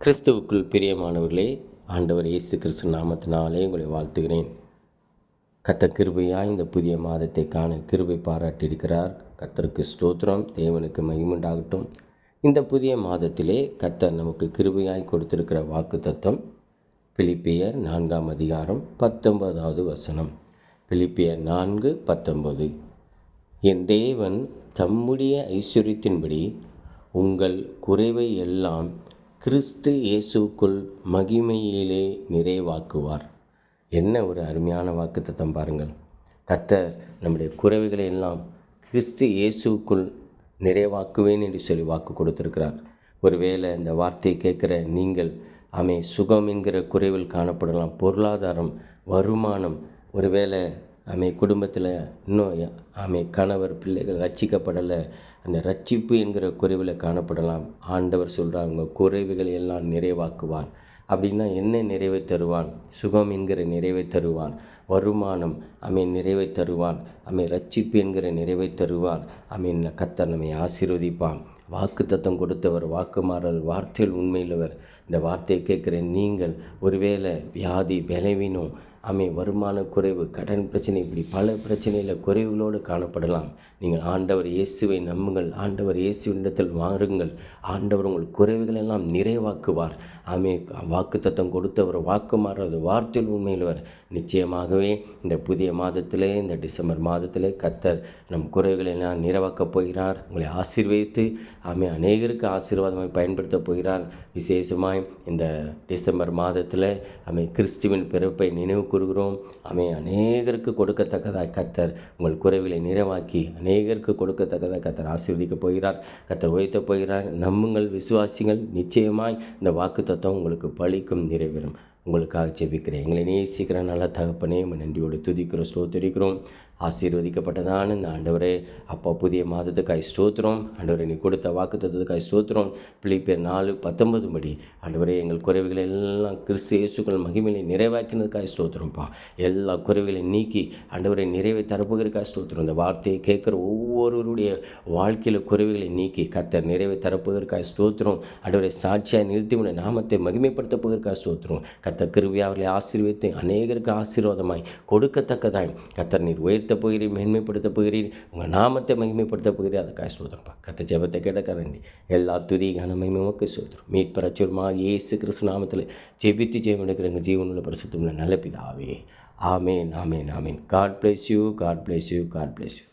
கிறிஸ்துவுக்குள் பிரியமானவர்களே, ஆண்டவர் இயேசு கிறிஸ்து நாமத்தினாலே உங்களை வாழ்த்துகிறேன். கர்த்தர் கிருபையாய் இந்த புதிய மாதத்தை காண கிருபை பாராட்டியிருக்கிறார். கர்த்தருக்கு ஸ்தோத்திரம், தேவனுக்கு மகிமையுண்டாகட்டும். இந்த புதிய மாதத்திலே கர்த்தர் நமக்கு கிருபையாய் கொடுத்திருக்கிற வாக்குத்தத்தம் பிலிப்பியர் 4ஆம் அதிகாரம் 19வது வசனம். பிலிப்பியர் 4:19. என் தேவன் தம்முடைய ஐஸ்வரியத்தின்படி உங்கள் குறைவை எல்லாம் கிறிஸ்து இயேசுக்குள் மகிமையிலே நிறைவாக்குவார். என்ன ஒரு அருமையான வாக்குத்தத்தம் பாருங்கள். கர்த்தர் நம்முடைய குறைவுகளை எல்லாம் கிறிஸ்து இயேசுக்குள் நிறைவாக்குவேன் என்று சொல்லி வாக்கு கொடுத்திருக்கிறார். ஒருவேளை இந்த வார்த்தையை கேட்குற நீங்கள் சுகம் என்கிற குறைவில் காணப்படலாம். பொருளாதாரம், வருமானம், ஒருவேளை குடும்பத்தில் இன்னும் கணவர் பிள்ளைகள் ரட்சிக்கப்படலை, அந்த ரட்சிப்பு என்கிற குறைவில் காணப்படலாம். ஆண்டவர் சொல்கிறார், உங்கள் குறைவுகளை எல்லாம் நிறைவாக்குவார். அப்படின்னா என்ன நிறைவை தருவான்? சுகம் என்கிற நிறைவை தருவான். வருமானம் நிறைவை தருவான். ரட்சிப்பு என்கிற நிறைவை தருவான். கர்த்தர் நம்மை ஆசீர்வதிப்பான். வாக்குத்தத்தம் கொடுத்தவர், வாக்கு மாறல், வார்த்தையில் உண்மையுள்ளவர். இந்த வார்த்தையை கேட்குற நீங்கள் ஒருவேளை வியாதி, பலவீனம், வருமான குறைவு, கடன் பிரச்சனை, இப்படி பல பிரச்சனையில் குறைவுகளோடு காணப்படலாம். நீங்கள் ஆண்டவர் இயேசுவை நம்புங்கள். ஆண்டவர் இயேசுவினிடத்தில் வாருங்கள். ஆண்டவர் உங்கள் குறைவுகளெல்லாம் நிறைவாக்குவார். வாக்குத்தத்தம் கொடுத்தவர், வாக்கு மாறாத, வார்த்தையில் உண்மையுள்ளவர். நிச்சயமாகவே இந்த புதிய மாதத்திலே, இந்த டிசம்பர் மாதத்திலே கர்த்தர் நம் குறைவுகளெல்லாம் நிறைவாக்கப் போகிறார். உங்களை ஆசீர்வதித்து அநேகருக்கு ஆசீர்வாதமாய் பயன்படுத்தப் போகிறார். விசேஷமாய் இந்த டிசம்பர் மாதத்தில் கிறிஸ்துவின் பிறப்பை நினைவு கூறுகிறோம். அநேகருக்கு கொடுக்கத்தக்கதாய் கர்த்தர் உங்கள் குறைவுகளை நிறைவாக்கி அநேகருக்கு கொடுக்கத்தக்கதாய் கர்த்தர் ஆசீர்வதிக்கப் போகிறார். கர்த்தர் உயர்த்தப் போகிறார். நம்புங்கள், விசுவாசிகள். நிச்சயமாய் இந்த வாக்குத்தத்தம் உங்களுக்கு பலிக்கும், நிறைவேறும். உங்களுக்காக ஜெபிக்கிறேன். எங்களை நேசிக்கிற நல்ல தகப்பனே, நன்றியோடு துதிக்கிறோம், ஸ்தோத்திரிக்கிறோம். ஆசீர்வதிக்கப்பட்டதான இந்த ஆண்டவரே, அப்பா புதிய மாதத்துக்காய் ஸ்தோத்திரம். ஆண்டவரே, நீ கொடுத்த வாக்குத்தத்தத்துக்காய் ஸ்தோத்திரம். பிலிப்பியர் 4:19 படி ஆண்டவரே, எங்கள் குறைவுகளை எல்லாம் கிறிஸ்து இயேசுக்குள் மகிமையை நிறைவாக்கினதுக்காய் ஸ்தோத்திரம்ப்பா. எல்லா குறைவுகளையும் நீக்கி ஆண்டவரை நிறைவை தரப்புகிறதுக்காய் ஸ்தோத்திரம். இந்த வார்த்தையை கேட்குற ஒவ்வொருவருடைய வாழ்க்கையில் குறைவுகளை நீக்கி கர்த்தர் நிறைவை தரப்புகிறதுக்காய் ஸ்தோத்திரம். ஆண்டவரை சாட்சியாக நிறுத்தி உடைய நாமத்தை மகிமைப்படுத்த போகிறதுக்காய் ஸ்தோத்திரம். கர்த்தர் கிருபையாக அவர்களை ஆசீர்வதித்து அநேகருக்கு ஆசீர்வாதமாய் கொடுக்கத்தக்கதாய் கர்த்தர் நீர் உயர்த்த போகிறீர், மேன்மைப்படுத்த போகிறீர், உங்கள் நாமத்தை மகிமைப்படுத்த போகிறீர். அதுக்காக ஸ்தோத்திரம்ப்பா. கர்த்தர் ஜெபத்தை கேட்க நன்றி. எல்லா துதி கன மகிமைக்கு ஸ்தோத்திரம். மீட்பர் ரட்சகருமாகிய இயேசு கிறிஸ்து நாமத்தில் ஜெபித்து ஜெயம் எடுக்கிற எங்கள் ஜீவனுள்ள பரிசுத்தமுள்ள நல்ல பிதாவே. ஆமேன், ஆமேன், ஆமேன். God bless you, God bless you, God bless you.